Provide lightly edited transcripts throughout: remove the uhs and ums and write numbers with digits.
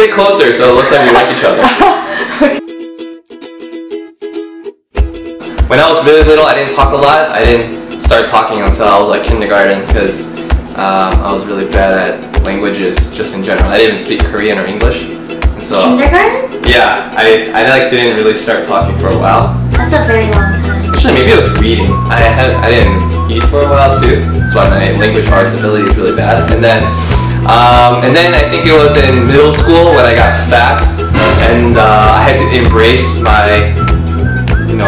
Sit closer so it looks like we like each other. When I was really little, I didn't talk a lot. I didn't start talking until I was like kindergarten because I was really bad at languages just in general. I didn't even speak Korean or English. And so, kindergarten? Yeah, I like didn't really start talking for a while. That's a very long time. Actually, maybe it was reading. I didn't eat for a while too. That's why my language arts ability is really bad. And then I think it was in middle school when I got fat, and I had to embrace my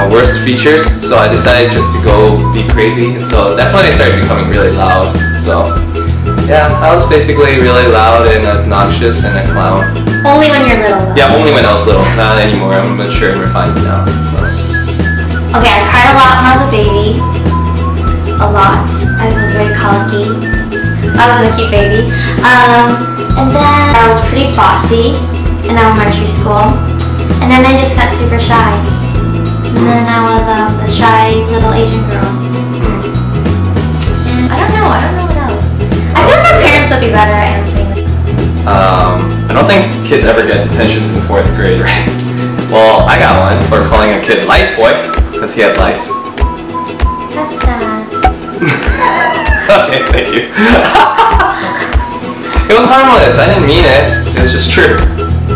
worst features. So I decided just to go be crazy. And so that's when I started becoming really loud. So yeah, I was basically really loud and obnoxious and a clown. Only when you're little though. Yeah, only when I was little. Not anymore. I'm mature and refined now. So. Okay, I cried a lot when I was a baby. A lot. I was very colicky. I was a cute baby. And then I was pretty bossy in elementary school. And then I just got super shy. And then I was the shy little Asian girl. And I don't know what else. I feel like my parents would be better at answering this. I don't think kids ever get detentions in 4th grade, right? Well, I got one for calling a kid lice boy, because he had lice. That's sad. Okay, thank you. It was harmless, I didn't mean it. It was just true.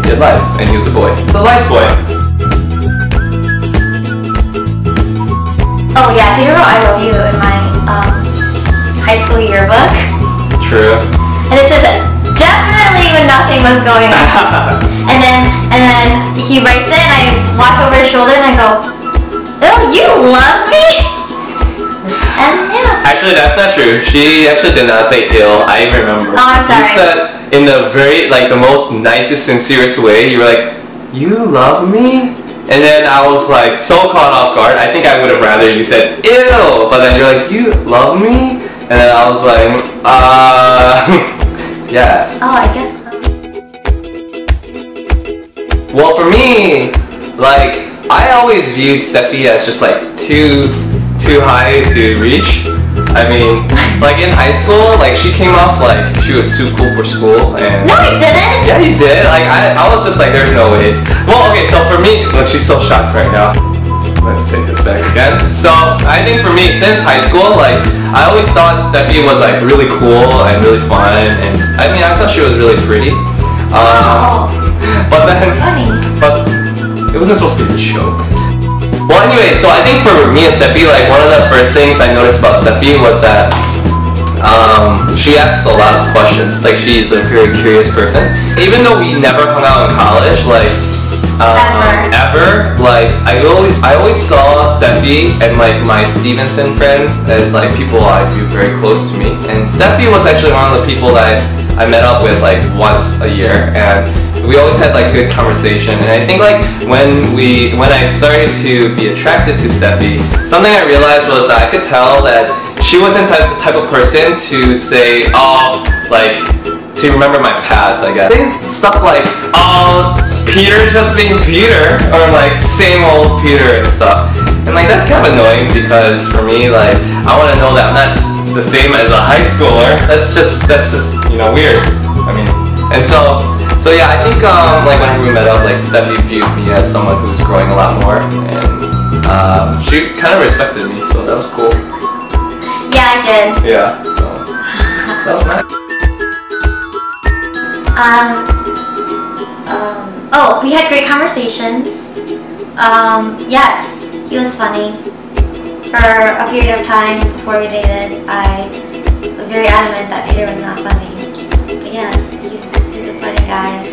He had lice, and he was a boy. The lice boy. Oh yeah, Peter wrote I love you in my high school yearbook. True. And it says definitely when nothing was going on. and then he writes it and I watch over his shoulder and I go, oh, you love me? And yeah. Actually, that's not true. She actually did not say ill. I remember. Oh, I'm sorry. You said in the very, the most nicest, sincerest way, you were like, you love me? And then I was like so caught off guard. I think I would have rather you said ew, but then you're like, you love me? And then I was like, yes. Oh, I guess so. Well, for me, I always viewed Steffi as just too high to reach. I mean, in high school, she came off she was too cool for school, and... No, I didn't! Yeah, you did. I was just like, there's no way. Well, okay, so for me, look, she's so shocked right now. Let's take this back again. So, I think for me, since high school, I always thought Steffi was, really cool and really fun, and I mean, I thought she was really pretty. But then... Funny. But it wasn't supposed to be a joke. Well, anyway, so I think for me and Steffi, one of the first things I noticed about Steffi was that she asks a lot of questions. She's a very curious person. Even though we never hung out in college, ever, I always saw Steffi and my Stevenson friends as people I view very close to me. And Steffi was actually one of the people that I met up with once a year, and we always had good conversation. And I think when I started to be attracted to Steffi, something I realized was that I could tell that she wasn't the type of person to say, to remember my past, I guess. Stuff like, oh, Peter just being Peter, or same old Peter and stuff. And that's kind of annoying because for me, I want to know that I'm not the same as a high schooler. That's just weird. I mean, and so yeah, I think whenever we met up, Steffi viewed me as someone who's growing a lot more, and she kind of respected me, so that was cool. Yeah, I did. Yeah, so that was nice. Oh, we had great conversations. Yes, he was funny. For a period of time before we dated, I was very adamant that Peter was not funny. But yes, he's a funny guy.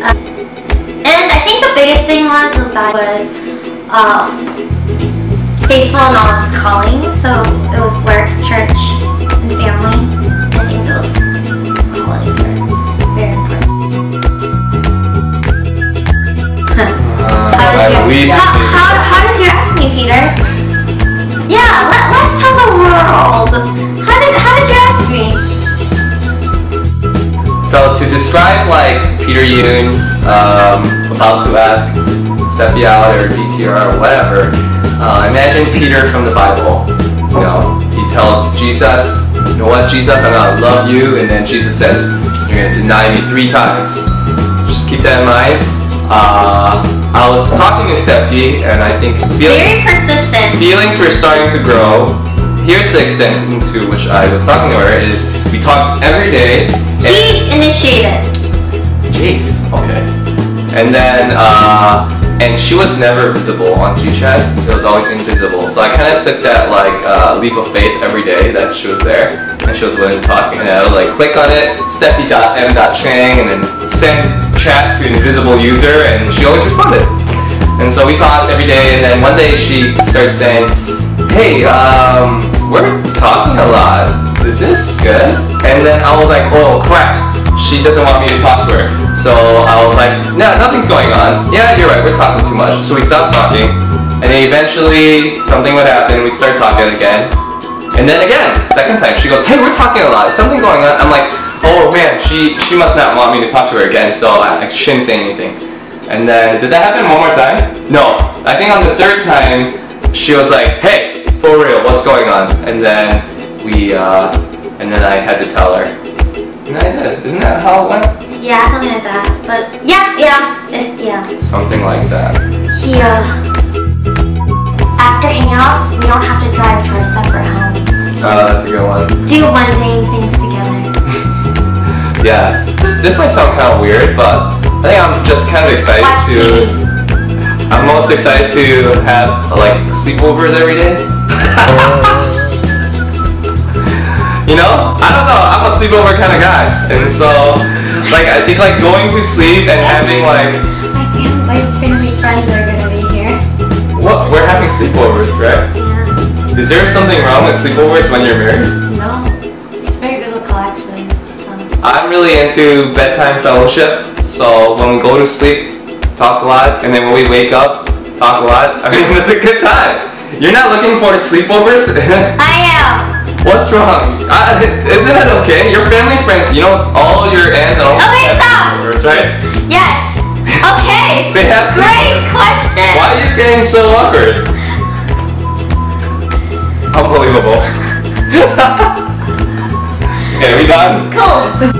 And I think the biggest thing was that I was faithful in all of his callings. So it was work, church, and family. I think those qualities were very important. How did you ask me, Peter? Yeah, let's tell the world. How did you ask me? So to describe Peter Yoon about to ask Steffi out or DTR or whatever, imagine Peter from the Bible. He tells Jesus, you know what, Jesus, I'm gonna love you, and then Jesus says, you're gonna deny me 3 times. Just keep that in mind, I was talking to Steffi, and I think Very persistent. feelings were starting to grow. Here's the extent to which I was talking to her is we talked every day. He initiated. Jeez, okay. And then, and she was never visible on GChat. It was always invisible. So I kind of took that like leap of faith every day that she was there and she was willing to talk. And I would like click on it, Steffi.m.chang, and then send chat to an invisible user, and she always responded. And so we talked every day. And then one day she started saying, "Hey, we're talking a lot. Is this good?" And then I was like, "Oh crap. She doesn't want me to talk to her." So I was like, "No, nothing's going on. Yeah, you're right, we're talking too much." So we stopped talking, and then eventually something would happen, we'd start talking again. And then again, second time, she goes, "Hey, we're talking a lot, is something going on?" I'm like, "Oh man, she must not want me to talk to her again," so I shouldn't say anything. And then, did that happen one more time? No. I think on the third time, she was like, "Hey, for real, what's going on?" And then and then I had to tell her. And I did. Isn't that how it went? Yeah, something like that. But yeah. Something like that. He after hangouts, we don't have to drive to our separate homes. That's a good one. Do mundane things together. Yeah. This might sound kind of weird, but I think I'm just kind of excited Watch to. TV. I'm most excited to have like sleepovers every day. You know, I don't know, I'm a sleepover kind of guy, and so, like, I think like going to sleep and having like... My family friends are gonna be here. What? We're having sleepovers, right? Yeah. Is there something wrong with sleepovers when you're married? No, it's very biblical actually. I'm really into bedtime fellowship, so when we go to sleep, talk a lot, and then when we wake up, talk a lot. I mean, it's a good time. You're not looking forward to sleepovers? I am. What's wrong? Isn't it okay? Your family friends, you know, all your aunts and uncles Okay, have stop! sleepovers, right? Yes. Okay. They have Great sleepovers. question. Why are you getting so awkward? Unbelievable. Okay, are we done? Cool.